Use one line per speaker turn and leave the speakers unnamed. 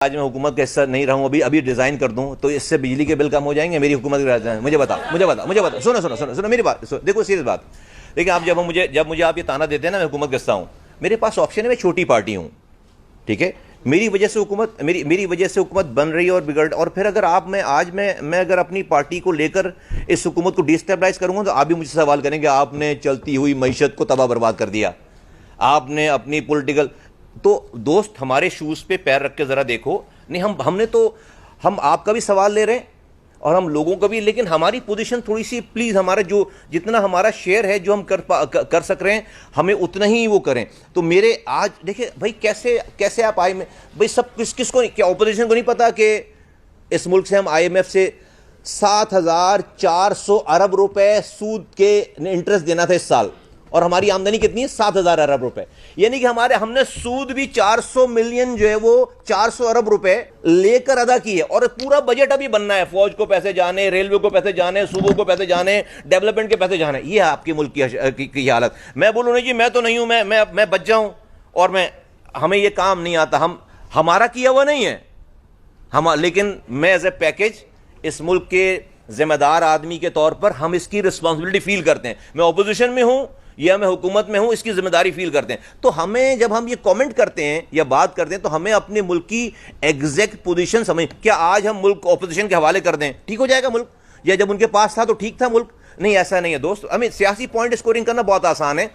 آج میں حکومت کا حصہ نہیں رہوں، ابھی ڈیزائن کر دوں تو اس سے بجلی کے بل کم ہو جائیں گے؟ میری حکومت کے مجھے بتا سنو میری بات، دیکھو سیریس بات. لیکن آپ جب مجھے آپ یہ تانا دیتے ہیں نا میں حکومت کا حصہ ہوں، میرے پاس آپشن ہے، میں چھوٹی پارٹی ہوں، ٹھیک ہے؟ میری وجہ سے حکومت بن رہی ہے اور بگڑ، اور پھر اگر میں اگر اپنی پارٹی کو لے کر اس حکومت کو ڈیسٹیبلائز کروں گا تو آپ بھی مجھ سے سوال کریں گے آپ نے چلتی ہوئی معیشت کو تباہ برباد کر دیا، آپ نے اپنی پولیٹیکل. تو دوست ہمارے شوز پہ پیر رکھ کے ذرا دیکھو. نہیں ہم آپ کا بھی سوال لے رہے ہیں اور ہم لوگوں کا بھی، لیکن ہماری پوزیشن تھوڑی سی پلیز، ہمارا جتنا ہمارا شیئر ہے جو ہم کر سک رہے ہیں ہمیں اتنا ہی وہ کریں. تو میرے آج دیکھیں بھائی کیسے آپ بھائی سب کس کو، کیا اپوزیشن کو نہیں پتا کہ اس ملک سے ہم آئی ایم ایف سے 7,400 ارب روپے سود کے انٹرسٹ دینا تھا اس سال، اور ہماری آمدنی کتنی ہے 7,000 ارب روپے، یعنی کہ ہم نے سود بھی 400 ملین جو ہے وہ 400 ارب روپے لے کر ادا کی ہے. اور پورا بجٹ ابھی بننا ہے، فوج کو پیسے جانے، ریلوے کو پیسے جانے، صوبوں کو پیسے جانے، ڈیولپمنٹ کے پیسے جانے. یہ ہے آپ کے ملک کی حالت. میں بولوں نہیں جی میں تو نہیں ہوں، میں بچ جاؤں اور ہمیں یہ کام نہیں آتا، ہمارا کیا ہوا نہیں ہے، لیکن میں ایز اے پیکج اس ملک کے ذمہ دار آدمی کے طور پر ہم اس کی رسپانسبلٹی فیل کرتے ہیں. میں اپوزیشن میں ہوں یا میں حکومت میں ہوں، اس کی ذمہ داری فیل کرتے ہیں. تو ہمیں جب ہم یہ کامنٹ کرتے ہیں یا بات کرتے ہیں تو ہمیں اپنے ملک کی ایگزیکٹ پوزیشن سمجھ. کیا آج ہم ملک اپوزیشن کے حوالے کر دیں ٹھیک ہو جائے گا ملک؟ یا جب ان کے پاس تھا تو ٹھیک تھا ملک؟ نہیں، ایسا نہیں ہے دوست. ہمیں سیاسی پوائنٹ اسکورنگ کرنا بہت آسان ہے.